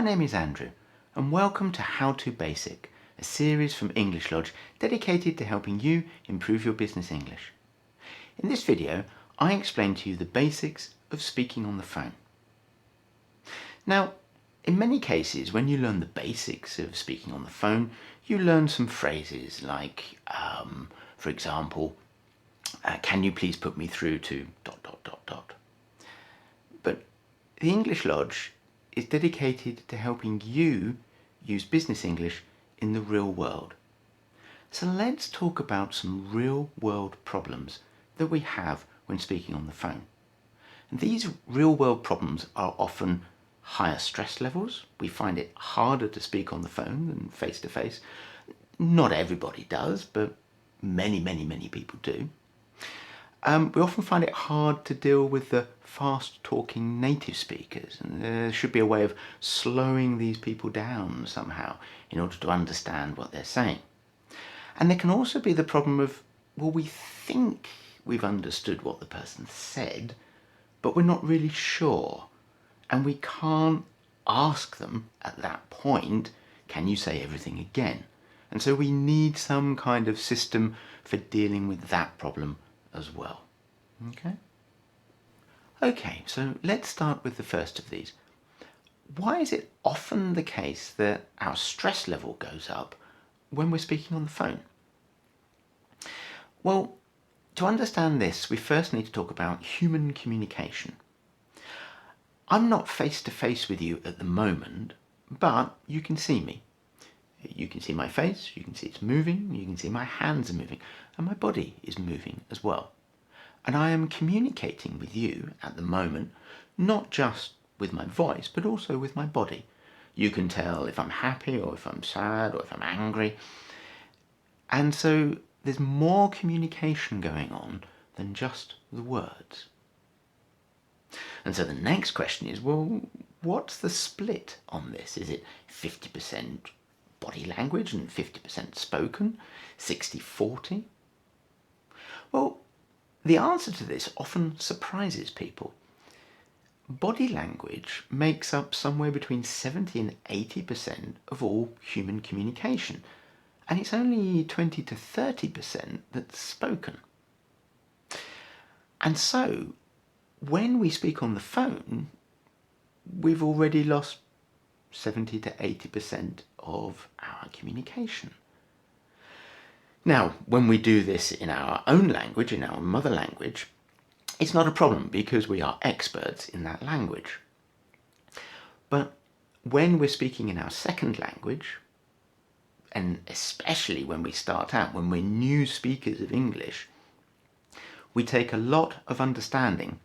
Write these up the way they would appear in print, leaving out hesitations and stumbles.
My name is Andrew, and welcome to How To Basic, a series from English Lodge dedicated to helping you improve your business English. In this video, I explain to you the basics of speaking on the phone. Now, in many cases, when you learn the basics of speaking on the phone, you learn some phrases like, for example, can you please put me through to ... But the English Lodge is dedicated to helping you use business English in the real world. So let's talk about some real world problems that we have when speaking on the phone. And these real world problems are often higher stress levels. We find it harder to speak on the phone than face to face. Not everybody does, but many people do. We often find it hard to deal with the fast-talking native speakers, and there should be a way of slowing these people down somehow in order to understand what they're saying. And there can also be the problem of, well, we think we've understood what the person said, but we're not really sure, and we can't ask them at that point, can you say everything again? And so we need some kind of system for dealing with that problem as well. Okay, so let's start with the first of these. Why is it often the case that our stress level goes up when we're speaking on the phone? Well, to understand this, we first need to talk about human communication. I'm not face to face with you at the moment, but you can see me. You can see my face, you can see it's moving, you can see my hands are moving, and my body is moving as well. And I am communicating with you at the moment, not just with my voice, but also with my body. You can tell if I'm happy or if I'm sad or if I'm angry. And so there's more communication going on than just the words. And so the next question is, well, what's the split on this? Is it 50% body language and 50% spoken, 60-40? Well, the answer to this often surprises people. Body language makes up somewhere between 70 and 80% of all human communication, and it's only 20 to 30% that's spoken. And so, when we speak on the phone, we've already lost 70 to 80% of our communication. Now, when we do this in our own language, in our mother language, it's not a problem because we are experts in that language. But when we're speaking in our second language, and especially when we start out, when we're new speakers of English, we take a lot of understanding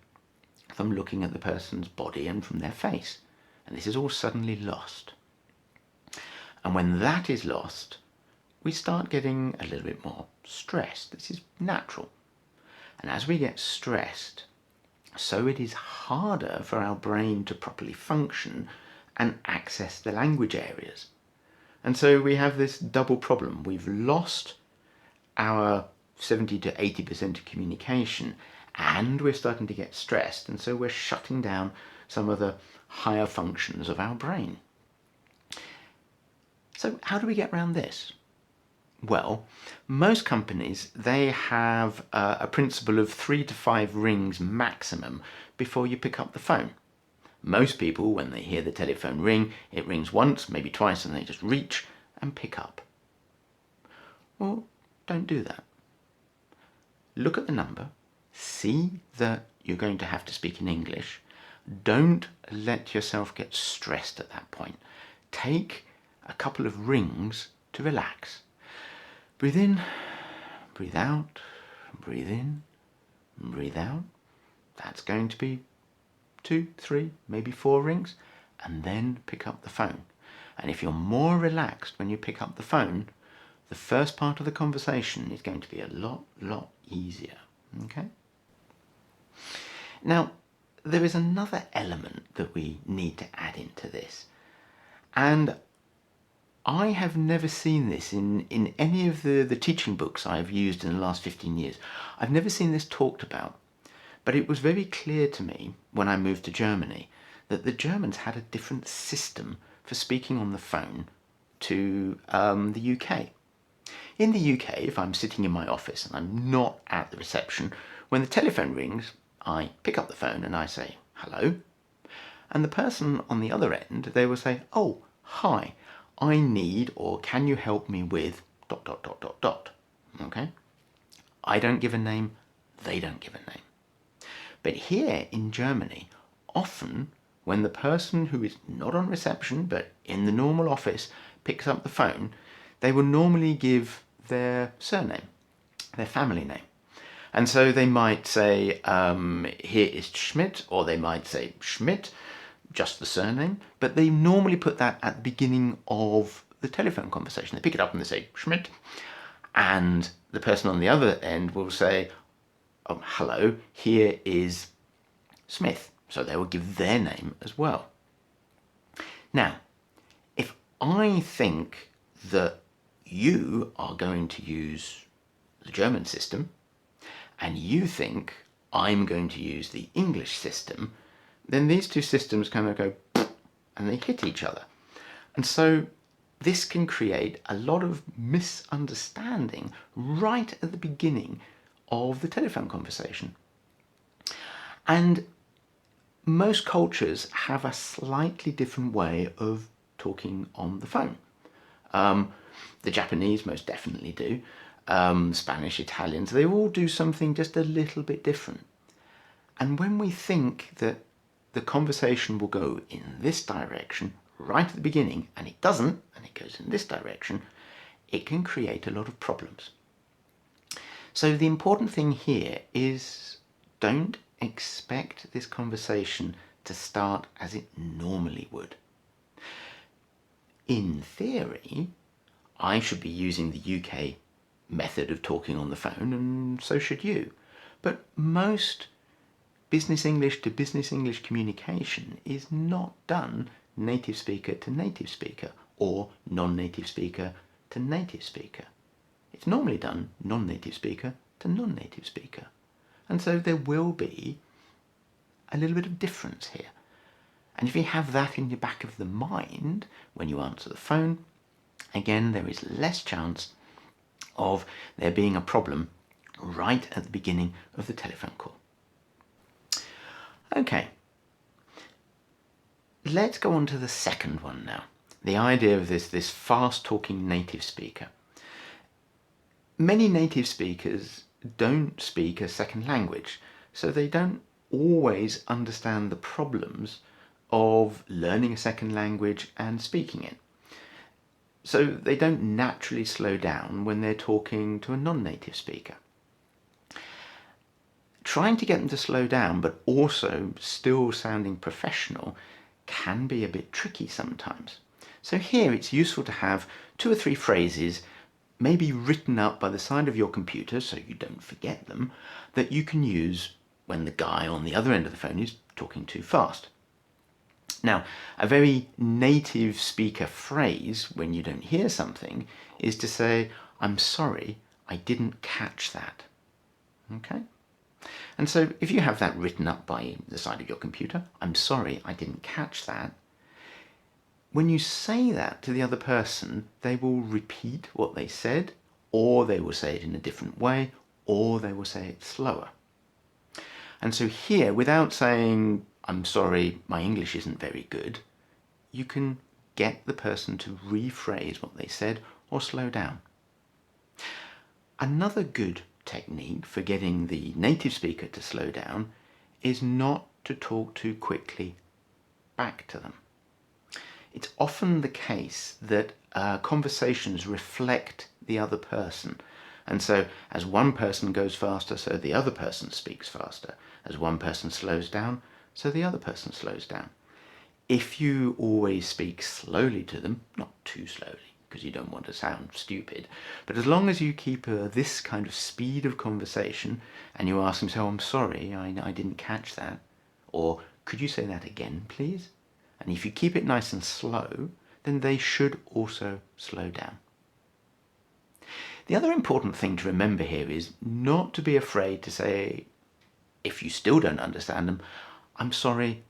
from looking at the person's body and from their face. And this is all suddenly lost. And when that is lost, we start getting a little bit more stressed. This is natural. And as we get stressed, so it is harder for our brain to properly function and access the language areas. And so we have this double problem. We've lost our 70 to 80% of communication, and we're starting to get stressed, and so we're shutting down some of the higher functions of our brain. So how do we get around this? Well, most companies, they have a principle of 3 to 5 rings maximum before you pick up the phone. Most people, when they hear the telephone ring, it rings once, maybe twice, and they just reach and pick up. Well, don't do that. Look at the number, see that you're going to have to speak in English. Don't let yourself get stressed at that point. Take a couple of rings to relax. Breathe in, breathe out, breathe in, breathe out. That's going to be 2, 3, maybe 4 rings, and then pick up the phone. And if you're more relaxed when you pick up the phone, the first part of the conversation is going to be a lot easier. Okay? Now, there is another element that we need to add into this. And I have never seen this in any of the teaching books I've used in the last 15 years. I've never seen this talked about. But it was very clear to me when I moved to Germany that the Germans had a different system for speaking on the phone to the UK. In the UK, if I'm sitting in my office and I'm not at the reception, when the telephone rings, I pick up the phone and I say, hello. And the person on the other end, they will say, oh, hi, I need, or can you help me with ... Okay? I don't give a name, they don't give a name. But here in Germany, often when the person who is not on reception but in the normal office picks up the phone, they will normally give their surname, their family name. And so they might say, here is Schmidt, or they might say Schmidt, just the surname, but they normally put that at the beginning of the telephone conversation. They pick it up and they say Schmidt, and the person on the other end will say, oh, hello, here is Smith. So they will give their name as well. Now, if I think that you are going to use the German system and you think I'm going to use the English system, then these two systems kind of go and they hit each other. And so this can create a lot of misunderstanding right at the beginning of the telephone conversation. And most cultures have a slightly different way of talking on the phone. The Japanese most definitely do. Spanish, Italians, they all do something just a little bit different. And when we think that the conversation will go in this direction right at the beginning, and it doesn't, and it goes in this direction, it can create a lot of problems. So the important thing here is don't expect this conversation to start as it normally would. In theory, I should be using the UK method of talking on the phone, and so should you. But most business English to business English communication is not done native speaker to native speaker or non-native speaker to native speaker. It's normally done non-native speaker to non-native speaker. And so there will be a little bit of difference here. And if you have that in the back of the mind when you answer the phone, again, there is less chance of there being a problem right at the beginning of the telephone call. Okay, let's go on to the second one now. The idea of this fast-talking native speaker. Many native speakers don't speak a second language, so they don't always understand the problems of learning a second language and speaking it. So they don't naturally slow down when they're talking to a non-native speaker. Trying to get them to slow down but also still sounding professional can be a bit tricky sometimes. So here it's useful to have 2 or 3 phrases maybe written up by the side of your computer so you don't forget them, that you can use when the guy on the other end of the phone is talking too fast. Now, a very native speaker phrase when you don't hear something is to say, I'm sorry, I didn't catch that. Okay? And so if you have that written up by the side of your computer, I'm sorry, I didn't catch that, when you say that to the other person, they will repeat what they said, or they will say it in a different way, or they will say it slower. And so here, without saying, I'm sorry, my English isn't very good, you can get the person to rephrase what they said or slow down. Another good technique for getting the native speaker to slow down is not to talk too quickly back to them. It's often the case that conversations reflect the other person. And so as one person goes faster, so the other person speaks faster. As one person slows down, so the other person slows down. If you always speak slowly to them, not too slowly, because you don't want to sound stupid, but as long as you keep this kind of speed of conversation and you ask them, so I'm sorry, I didn't catch that, or could you say that again, please? And if you keep it nice and slow, then they should also slow down. The other important thing to remember here is not to be afraid to say, if you still don't understand them, I'm sorry,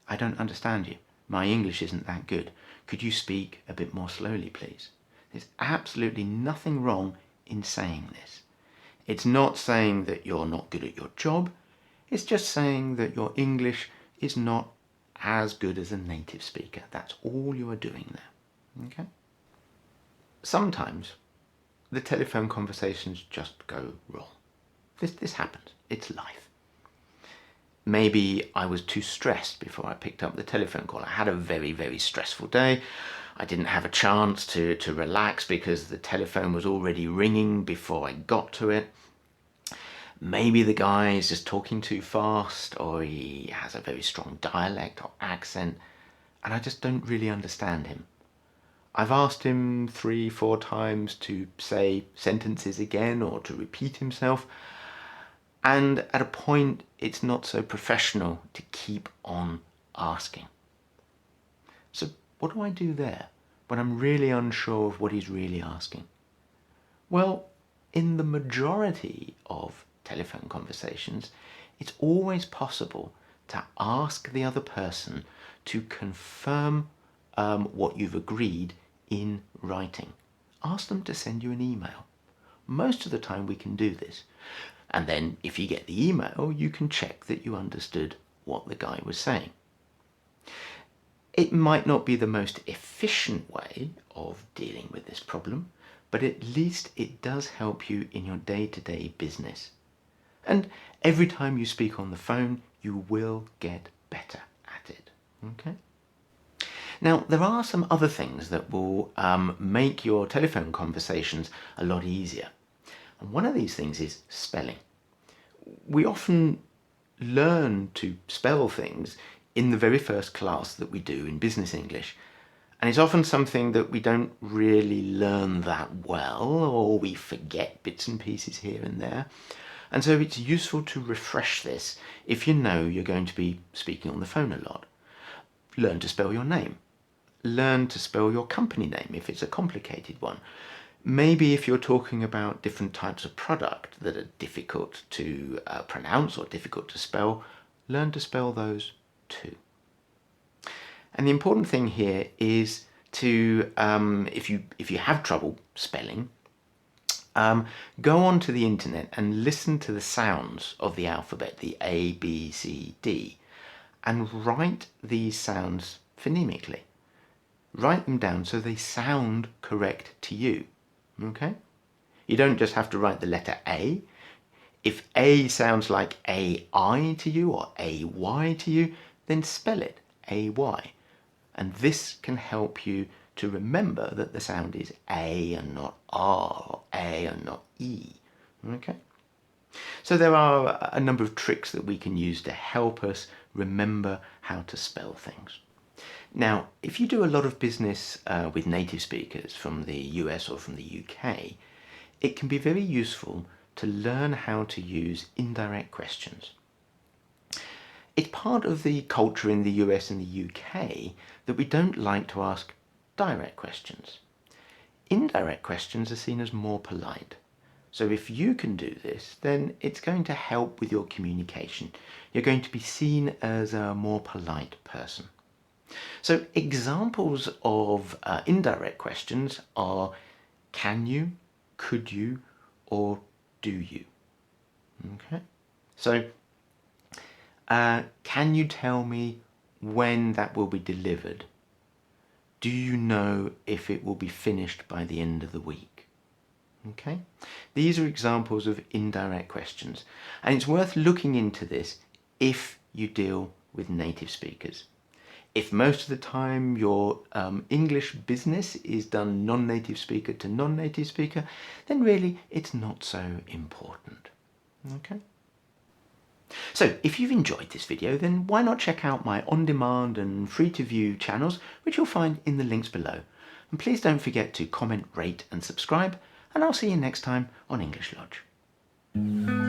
I don't understand you. My English isn't that good. Could you speak a bit more slowly, please? There's absolutely nothing wrong in saying this. It's not saying that you're not good at your job. It's just saying that your English is not as good as a native speaker. That's all you are doing there. Okay? Sometimes the telephone conversations just go wrong. This happens. It's life. Maybe I was too stressed before I picked up the telephone call. I had a very, very stressful day. I didn't have a chance to relax because the telephone was already ringing before I got to it. Maybe the guy is just talking too fast, or he has a very strong dialect or accent, and I just don't really understand him. I've asked him 3-4 times to say sentences again or to repeat himself, and at a point it's not so professional to keep on asking. So what do I do there when I'm really unsure of what he's really asking? Well, in the majority of telephone conversations, it's always possible to ask the other person to confirm what you've agreed in writing. Ask them to send you an email. Most of the time we can do this. And then if you get the email, you can check that you understood what the guy was saying. It might not be the most efficient way of dealing with this problem, but at least it does help you in your day-to-day business. And every time you speak on the phone, you will get better at it. Okay? Now, there are some other things that will make your telephone conversations a lot easier. And one of these things is spelling. We often learn to spell things in the very first class that we do in business English. And it's often something that we don't really learn that well, or we forget bits and pieces here and there. And so it's useful to refresh this if you know you're going to be speaking on the phone a lot. Learn to spell your name. Learn to spell your company name if it's a complicated one. Maybe if you're talking about different types of product that are difficult to pronounce or difficult to spell, learn to spell those too. And the important thing here is to, if you have trouble spelling, go onto the internet and listen to the sounds of the alphabet, the A, B, C, D, and write these sounds phonemically. Write them down so they sound correct to you. Okay? You don't just have to write the letter A. If A sounds like A-I to you or A-Y to you, then spell it A-Y. And this can help you to remember that the sound is A and not R, or A and not E. Okay? So there are a number of tricks that we can use to help us remember how to spell things. Now, if you do a lot of business with native speakers from the US or from the UK, it can be very useful to learn how to use indirect questions. It's part of the culture in the US and the UK that we don't like to ask direct questions. Indirect questions are seen as more polite. So if you can do this, then it's going to help with your communication. You're going to be seen as a more polite person. So examples of indirect questions are can you, could you, or do you? Okay. So can you tell me when that will be delivered? Do you know if it will be finished by the end of the week? Okay. These are examples of indirect questions, and it's worth looking into this if you deal with native speakers. If most of the time your English business is done non-native speaker to non-native speaker, then really it's not so important. Okay? So if you've enjoyed this video, then why not check out my on-demand and free-to-view channels, which you'll find in the links below. And please don't forget to comment, rate and subscribe, and I'll see you next time on English Lodge.